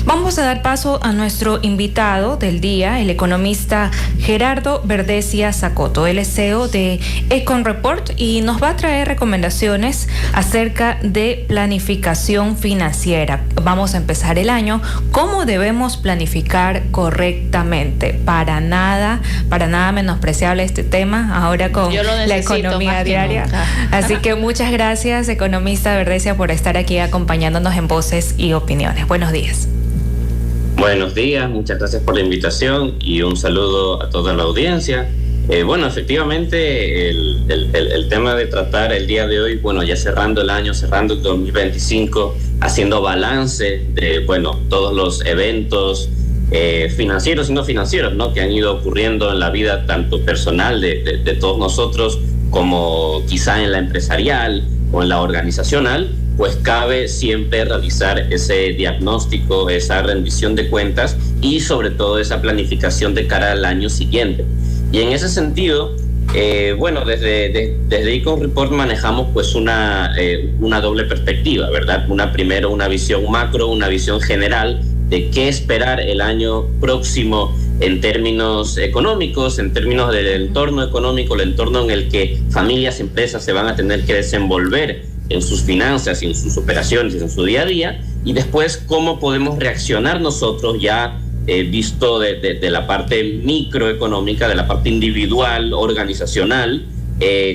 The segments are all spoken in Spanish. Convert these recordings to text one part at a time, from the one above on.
Vamos a dar paso a nuestro invitado del día, el economista Gerardo Verdesia Zacoto. Él es CEO de Econ Report y nos va a traer recomendaciones acerca de planificación financiera. Vamos a empezar el año. ¿Cómo debemos planificar correctamente? Para nada menospreciable este tema ahora con la economía diaria. Así que muchas gracias, economista Verdesia, por estar aquí acompañándonos en Voces y Opiniones. Buenos días. Buenos días, muchas gracias por la invitación y un saludo a toda la audiencia. Bueno, efectivamente, el tema de tratar el día de hoy, bueno, ya cerrando el año, cerrando el 2025, haciendo balance de, bueno, todos los eventos financieros y no financieros, ¿no?, que han ido ocurriendo en la vida tanto personal de todos nosotros como quizá en la empresarial o en la organizacional. Pues cabe siempre realizar ese diagnóstico, esa rendición de cuentas y sobre todo esa planificación de cara al año siguiente. Y en ese sentido, bueno, desde Econ Report manejamos pues una doble perspectiva, ¿verdad? Primero una visión macro, una visión general de qué esperar el año próximo en términos económicos, en términos del entorno económico, el entorno en el que familias, empresas se van a tener que desenvolver en sus finanzas y en sus operaciones y en su día a día, y después cómo podemos reaccionar nosotros ya visto de la parte microeconómica, de la parte individual, organizacional,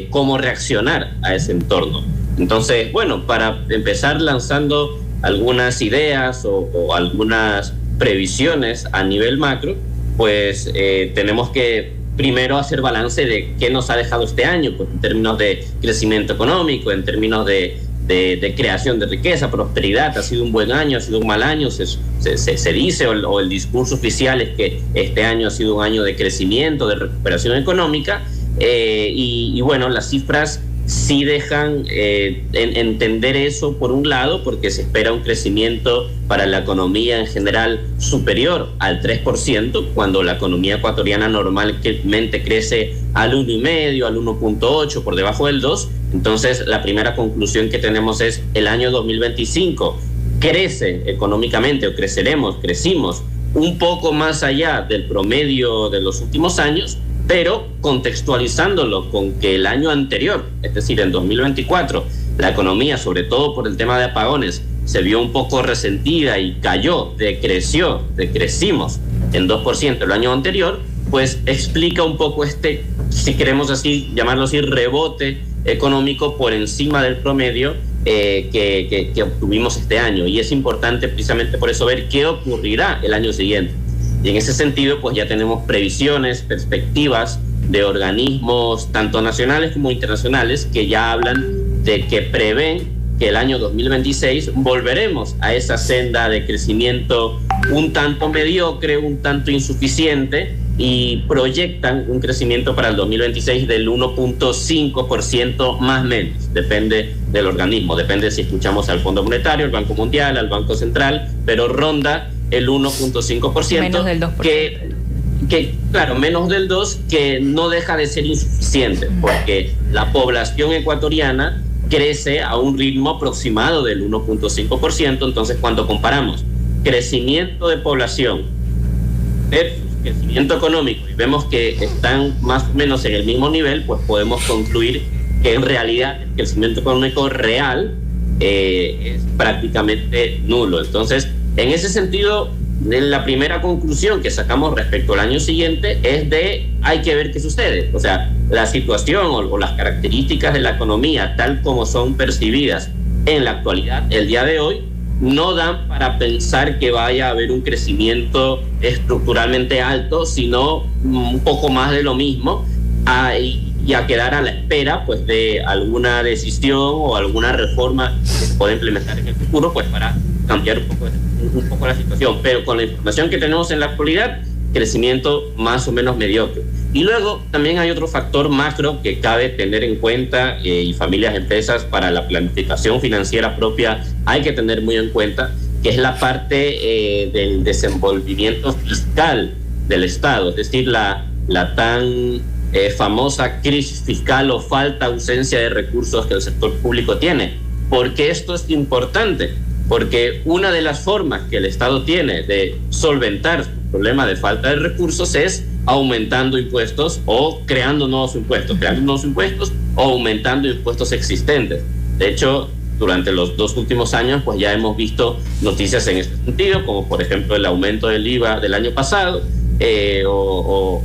cómo reaccionar a ese entorno. Entonces, bueno, para empezar lanzando algunas ideas o algunas previsiones a nivel macro, pues tenemos que primero hacer balance de qué nos ha dejado este año, pues en términos de crecimiento económico, en términos de creación de riqueza, prosperidad. Ha sido un buen año, ha sido un mal año, se dice, o el discurso oficial es que este año ha sido un año de crecimiento, de recuperación económica, y bueno, las cifras sí dejan entender eso por un lado, porque se espera un crecimiento para la economía en general superior al 3%, cuando la economía ecuatoriana normalmente crece al 1,5%, al 1,8%, por debajo del 2%. Entonces, la primera conclusión que tenemos es el año 2025 crece económicamente, o crecimos un poco más allá del promedio de los últimos años, pero contextualizándolo con que el año anterior, es decir, en 2024, la economía, sobre todo por el tema de apagones, se vio un poco resentida y decrecimos en 2% el año anterior, pues explica un poco si queremos así llamarlo así, rebote económico por encima del promedio que obtuvimos este año. Y es importante precisamente por eso ver qué ocurrirá el año siguiente. Y en ese sentido, pues ya tenemos previsiones, perspectivas de organismos tanto nacionales como internacionales que ya hablan de que prevén que el año 2026 volveremos a esa senda de crecimiento un tanto mediocre, un tanto insuficiente, y proyectan un crecimiento para el 2026 del 1,5% más o menos. Depende del organismo, depende si escuchamos al Fondo Monetario, al Banco Mundial, al Banco Central, pero ronda el 1,5%, menos del 2%. Que claro, menos del 2%, que no deja de ser insuficiente, porque la población ecuatoriana crece a un ritmo aproximado del 1,5%. Entonces, cuando comparamos crecimiento de población versus crecimiento económico y vemos que están más o menos en el mismo nivel, pues podemos concluir que en realidad el crecimiento económico real es prácticamente nulo. Entonces, en ese sentido, la primera conclusión que sacamos respecto al año siguiente es hay que ver qué sucede. O sea, la situación o las características de la economía tal como son percibidas en la actualidad, el día de hoy, no dan para pensar que vaya a haber un crecimiento estructuralmente alto, sino un poco más de lo mismo, y a quedar a la espera pues de alguna decisión o alguna reforma que se pueda implementar en el futuro, pues para cambiar un poco la situación. Pero con la información que tenemos en la actualidad, crecimiento más o menos mediocre. Y luego también hay otro factor macro que cabe tener en cuenta, y familias, empresas, para la planificación financiera propia hay que tener muy en cuenta, que es la parte del desenvolvimiento fiscal del Estado, es decir, la tan famosa crisis fiscal o ausencia de recursos que el sector público tiene. ¿Por qué esto es importante? porque una de las formas que el Estado tiene de solventar su problema de falta de recursos es aumentando impuestos o creando nuevos impuestos o aumentando impuestos existentes. De hecho, durante los 2 últimos años, pues ya hemos visto noticias en este sentido, como por ejemplo el aumento del IVA del año pasado, o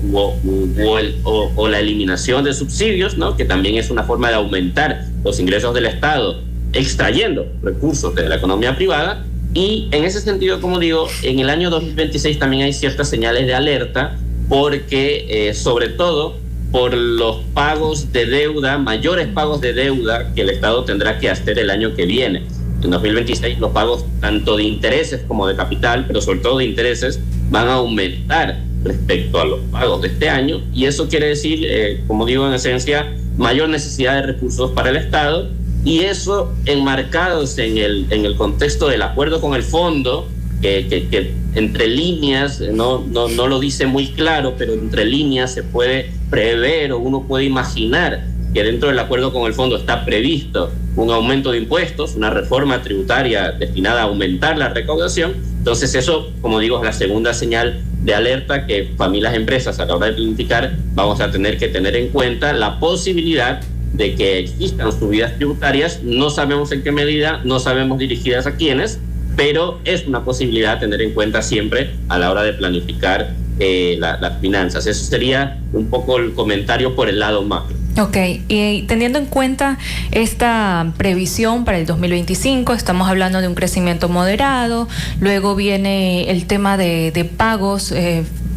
la eliminación de subsidios, ¿no? Que también es una forma de aumentar los ingresos del Estado, extrayendo recursos de la economía privada. Y en ese sentido, como digo, en el año 2026 también hay ciertas señales de alerta, porque sobre todo por los pagos de deuda, mayores pagos de deuda que el Estado tendrá que hacer el año que viene. En 2026 los pagos tanto de intereses como de capital, pero sobre todo de intereses, van a aumentar respecto a los pagos de este año, y eso quiere decir, como digo, en esencia, mayor necesidad de recursos para el Estado, y eso enmarcados en el contexto del acuerdo con el fondo, que entre líneas, no lo dice muy claro, pero entre líneas se puede prever o uno puede imaginar que dentro del acuerdo con el fondo está previsto un aumento de impuestos, una reforma tributaria destinada a aumentar la recaudación. Entonces eso, como digo, es la segunda señal de alerta que familias, empresas, a la hora de planificar, vamos a tener que tener en cuenta la posibilidad de que existan subidas tributarias. No sabemos en qué medida, no sabemos dirigidas a quiénes, pero es una posibilidad a tener en cuenta siempre a la hora de planificar las finanzas. Eso sería un poco el comentario por el lado macro. Ok, y teniendo en cuenta esta previsión para el 2025, estamos hablando de un crecimiento moderado, luego viene el tema de pagos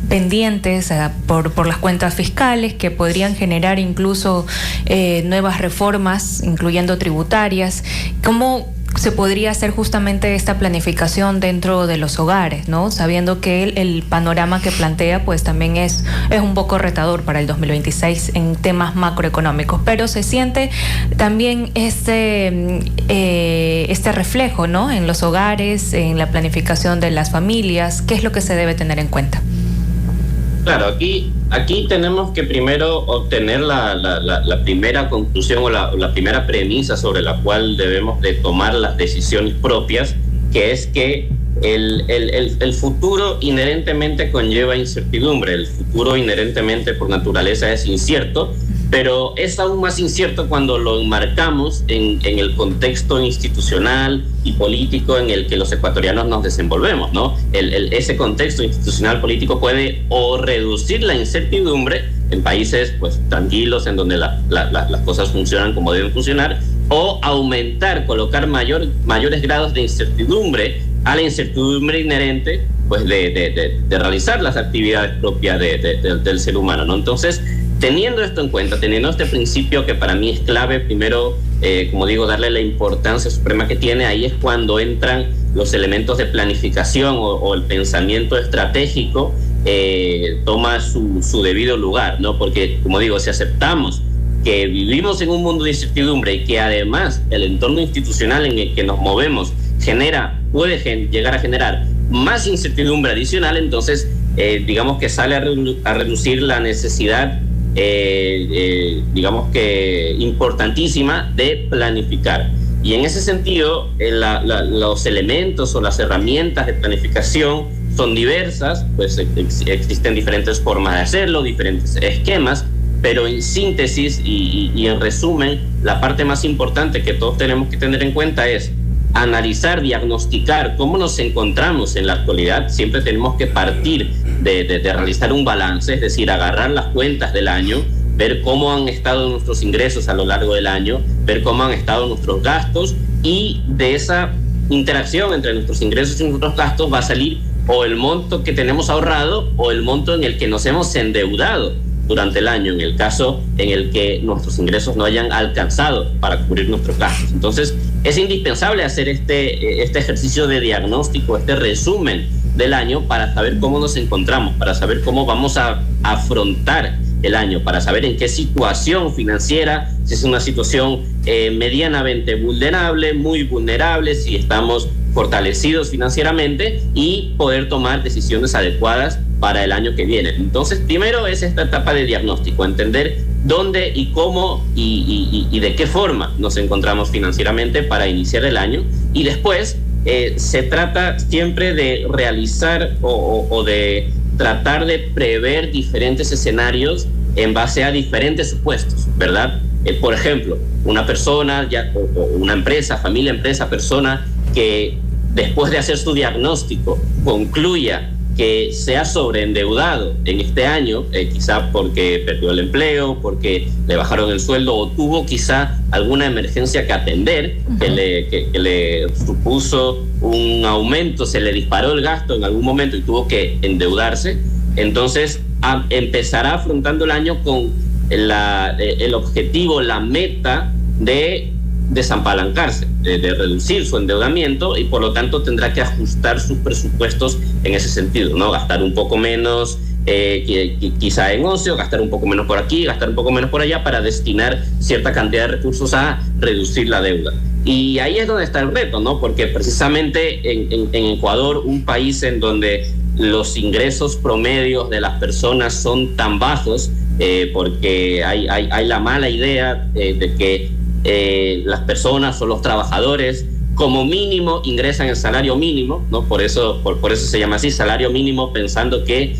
pendientes por las cuentas fiscales que podrían generar incluso nuevas reformas, incluyendo tributarias. ¿Cómo se podría hacer justamente esta planificación dentro de los hogares, ¿no? Sabiendo que el panorama que plantea pues también es un poco retador para el 2026 en temas macroeconómicos, pero se siente también este reflejo, ¿no? En los hogares, en la planificación de las familias. ¿Qué es lo que se debe tener en cuenta? Claro, aquí tenemos que primero obtener la primera conclusión o la primera premisa sobre la cual debemos de tomar las decisiones propias, que es que el futuro inherentemente conlleva incertidumbre. El futuro inherentemente por naturaleza es incierto, pero es aún más incierto cuando lo enmarcamos en el contexto institucional y político en el que los ecuatorianos nos desenvolvemos, ¿no? Ese contexto institucional político puede o reducir la incertidumbre en países pues tranquilos, en donde las cosas funcionan como deben funcionar, o aumentar, colocar mayores grados de incertidumbre a la incertidumbre inherente pues de realizar las actividades propias del ser humano, ¿no? Entonces, teniendo esto en cuenta, teniendo este principio que para mí es clave, primero, como digo, darle la importancia suprema que tiene, ahí es cuando entran los elementos de planificación o el pensamiento estratégico toma su debido lugar, ¿no? Porque, como digo, si aceptamos que vivimos en un mundo de incertidumbre y que además el entorno institucional en el que nos movemos puede llegar a generar más incertidumbre adicional, entonces digamos que sale a reducir la necesidad digamos que importantísima de planificar. Y en ese sentido, los elementos o las herramientas de planificación son diversas, pues existen diferentes formas de hacerlo, diferentes esquemas, pero en síntesis y en resumen, la parte más importante que todos tenemos que tener en cuenta es analizar, diagnosticar cómo nos encontramos en la actualidad. Siempre tenemos que partir de realizar un balance, es decir, agarrar las cuentas del año, ver cómo han estado nuestros ingresos a lo largo del año, ver cómo han estado nuestros gastos, y de esa interacción entre nuestros ingresos y nuestros gastos va a salir o el monto que tenemos ahorrado o el monto en el que nos hemos endeudado durante el año, en el caso en el que nuestros ingresos no hayan alcanzado para cubrir nuestros gastos. Entonces, es indispensable hacer este ejercicio de diagnóstico, este resumen del año, para saber cómo nos encontramos, para saber cómo vamos a afrontar el año, para saber en qué situación financiera, si es una situación medianamente vulnerable, muy vulnerable, si estamos fortalecidos financieramente, y poder tomar decisiones adecuadas para el año que viene. Entonces, primero es esta etapa de diagnóstico, entender dónde y cómo y de qué forma nos encontramos financieramente para iniciar el año, y después se trata siempre de realizar o de tratar de prever diferentes escenarios en base a diferentes supuestos, ¿verdad? Por ejemplo, una persona, o una empresa, familia, empresa, persona que después de hacer su diagnóstico concluya que se ha sobreendeudado en este año, quizá porque perdió el empleo, porque le bajaron el sueldo o tuvo quizá alguna emergencia que atender, que le supuso un aumento, se le disparó el gasto en algún momento y tuvo que endeudarse, entonces empezará afrontando el año con el objetivo, la meta de desapalancarse, de reducir su endeudamiento, y por lo tanto tendrá que ajustar sus presupuestos en ese sentido, ¿no? Gastar un poco menos quizá en ocio, gastar un poco menos por aquí, gastar un poco menos por allá, para destinar cierta cantidad de recursos a reducir la deuda. Y ahí es donde está el reto, ¿no? Porque precisamente en Ecuador, un país en donde los ingresos promedios de las personas son tan bajos, porque hay la mala idea de que las personas o los trabajadores como mínimo ingresan el salario mínimo, ¿no? Por eso se llama así, salario mínimo, pensando que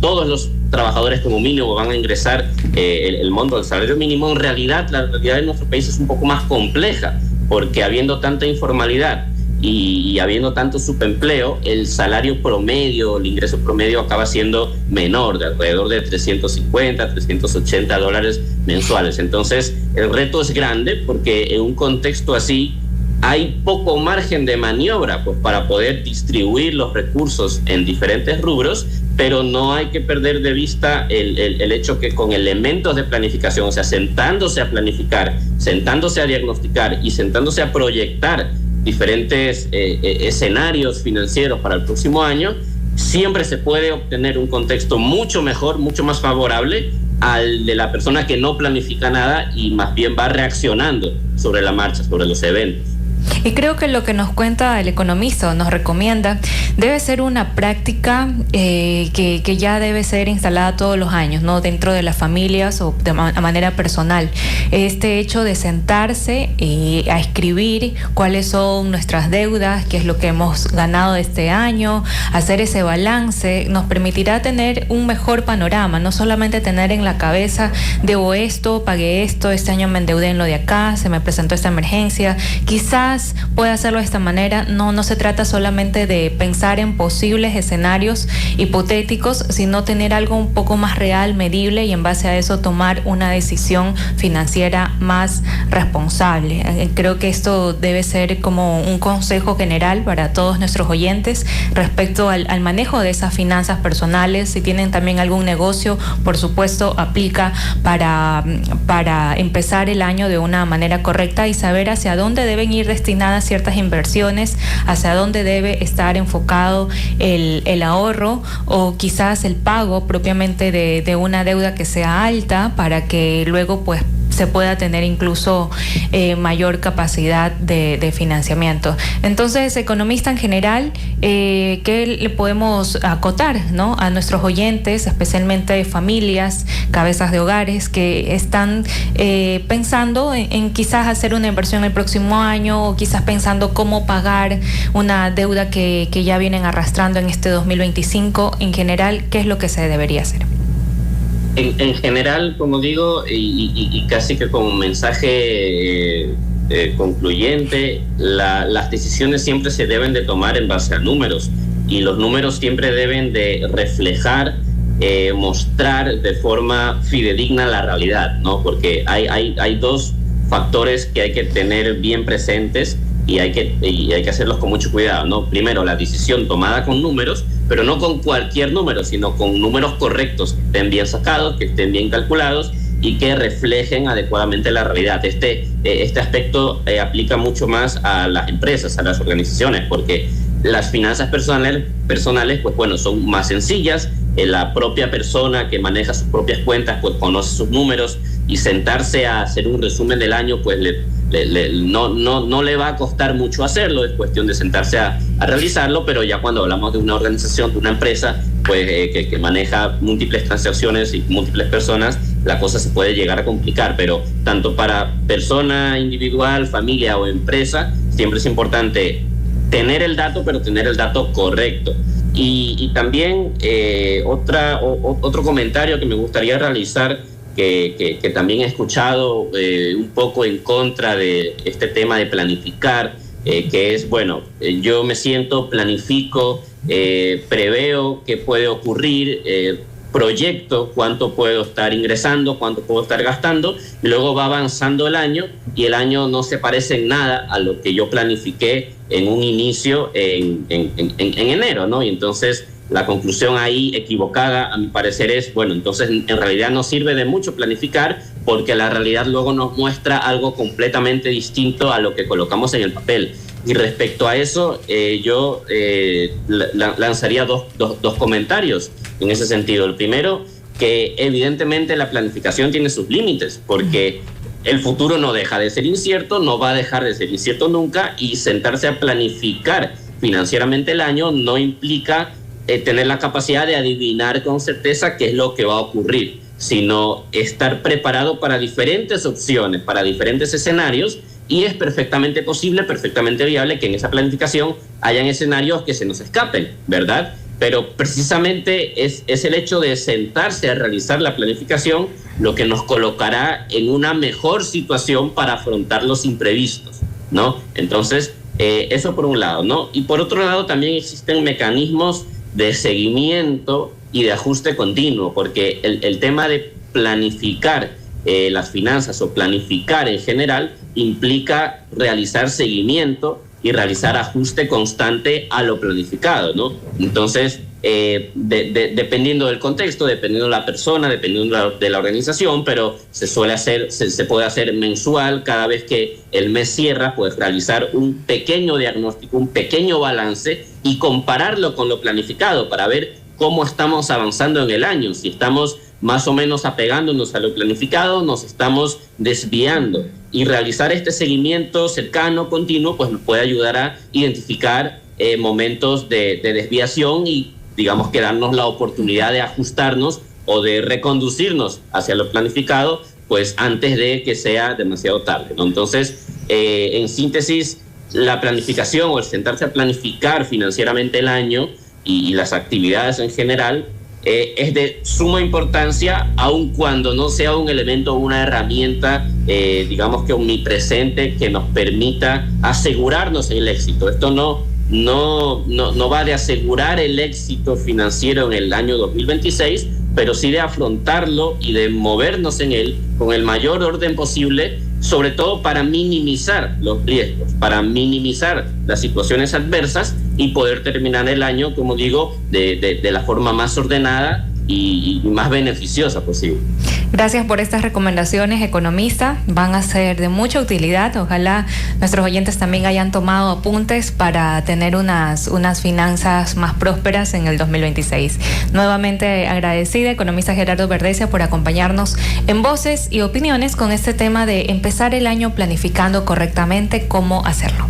todos los trabajadores como mínimo van a ingresar el monto del salario mínimo. En realidad, la realidad de nuestro país es un poco más compleja, porque habiendo tanta informalidad y habiendo tanto subempleo, el salario promedio, el ingreso promedio acaba siendo menor, de alrededor de $350, $380 mensuales. Entonces, el reto es grande, porque en un contexto así hay poco margen de maniobra, pues, para poder distribuir los recursos en diferentes rubros, pero no hay que perder de vista el hecho que con elementos de planificación, o sea, sentándose a planificar, sentándose a diagnosticar y sentándose a proyectar diferentes escenarios financieros para el próximo año, siempre se puede obtener un contexto mucho mejor, mucho más favorable al de la persona que no planifica nada y más bien va reaccionando sobre la marcha, sobre los eventos. Y creo que lo que nos cuenta el economista o nos recomienda debe ser una práctica que ya debe ser instalada todos los años, ¿no? Dentro de las familias o de manera personal. Este hecho de sentarse a escribir cuáles son nuestras deudas, qué es lo que hemos ganado este año, hacer ese balance, nos permitirá tener un mejor panorama, no solamente tener en la cabeza, debo esto, pagué esto, este año me endeudé en lo de acá, se me presentó esta emergencia. Quizás puede hacerlo de esta manera. No se trata solamente de pensar en posibles escenarios hipotéticos, sino tener algo un poco más real, medible, y en base a eso tomar una decisión financiera más responsable. Creo que esto debe ser como un consejo general para todos nuestros oyentes respecto al manejo de esas finanzas personales. Si tienen también algún negocio, por supuesto, aplica para empezar el año de una manera correcta y saber hacia dónde deben ir destinadas ciertas inversiones, hacia dónde debe estar enfocado el ahorro o quizás el pago propiamente de una deuda que sea alta, para que luego pues se pueda tener incluso mayor capacidad de financiamiento. Entonces, economista en general, ¿qué le podemos acotar, ¿no?, a nuestros oyentes, especialmente familias, cabezas de hogares que están pensando en quizás hacer una inversión el próximo año, o quizás pensando cómo pagar una deuda que ya vienen arrastrando en este 2025? En general, ¿qué es lo que se debería hacer? En general, como digo, y casi que como mensaje concluyente, las decisiones siempre se deben de tomar en base a números, y los números siempre deben de reflejar, mostrar de forma fidedigna la realidad, ¿no? Porque hay dos factores que hay que tener bien presentes y hay que hacerlos con mucho cuidado, ¿no? Primero, la decisión tomada con números, pero no con cualquier número, sino con números correctos, que estén bien sacados, que estén bien calculados y que reflejen adecuadamente la realidad. Este aspecto aplica mucho más a las empresas, a las organizaciones, porque las finanzas personales, pues bueno, son más sencillas. La propia persona que maneja sus propias cuentas, pues conoce sus números, y sentarse a hacer un resumen del año, pues no le va a costar mucho hacerlo. Es cuestión de sentarse a realizarlo, pero ya cuando hablamos de una organización, de una empresa, pues que maneja múltiples transacciones y múltiples personas, la cosa se puede llegar a complicar. Pero tanto para persona individual, familia o empresa, siempre es importante tener el dato, pero tener el dato correcto. Y también otro comentario que me gustaría realizar, que también he escuchado un poco en contra de este tema de planificar, que es, bueno, yo me siento, planifico, preveo qué puede ocurrir, proyecto cuánto puedo estar ingresando, cuánto puedo estar gastando, y luego va avanzando el año y el año no se parece en nada a lo que yo planifiqué en un inicio en enero, ¿no? Y entonces la conclusión ahí equivocada, a mi parecer, es, bueno, entonces en realidad no sirve de mucho planificar, porque la realidad luego nos muestra algo completamente distinto a lo que colocamos en el papel. Y respecto a eso, yo lanzaría dos comentarios en ese sentido. El primero, que evidentemente la planificación tiene sus límites, porque el futuro no deja de ser incierto, no va a dejar de ser incierto nunca, y sentarse a planificar financieramente el año no implica tener la capacidad de adivinar con certeza qué es lo que va a ocurrir, sino estar preparado para diferentes opciones, para diferentes escenarios. Y es perfectamente posible, perfectamente viable que en esa planificación hayan escenarios que se nos escapen, ¿verdad? Pero precisamente es el hecho de sentarse a realizar la planificación lo que nos colocará en una mejor situación para afrontar los imprevistos, ¿no? Entonces, eso por un lado, ¿no? Y por otro lado también existen mecanismos de seguimiento y de ajuste continuo, porque el tema de planificar las finanzas o planificar en general implica realizar seguimiento y realizar ajuste constante a lo planificado, ¿no? Entonces, dependiendo del contexto, dependiendo de la persona, dependiendo de la organización, pero se puede hacer mensual. Cada vez que el mes cierra, puedes realizar un pequeño diagnóstico, un pequeño balance y compararlo con lo planificado para ver cómo estamos avanzando en el año, si estamos más o menos apegándonos a lo planificado, nos estamos desviando. Y realizar este seguimiento cercano, continuo, pues nos puede ayudar a identificar momentos de desviación y, digamos, que darnos la oportunidad de ajustarnos o de reconducirnos hacia lo planificado, pues antes de que sea demasiado tarde, ¿no? Entonces, en síntesis, la planificación o el sentarse a planificar financieramente el año y las actividades en general es de suma importancia, aun cuando no sea un elemento o una herramienta, digamos que omnipresente, que nos permita asegurarnos el éxito. Esto no va de asegurar el éxito financiero en el año 2026, pero sí de afrontarlo y de movernos en él con el mayor orden posible, sobre todo para minimizar los riesgos, para minimizar las situaciones adversas y poder terminar el año, como digo, de la forma más ordenada y más beneficiosa posible. Gracias por estas recomendaciones, economista. Van a ser de mucha utilidad. Ojalá nuestros oyentes también hayan tomado apuntes para tener unas finanzas más prósperas en el 2026. Nuevamente agradecida, economista Gerardo Verdesia, por acompañarnos en Voces y Opiniones con este tema de empezar el año planificando correctamente cómo hacerlo.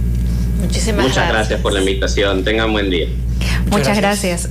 Muchas gracias por la invitación. Tengan buen día. Muchas gracias.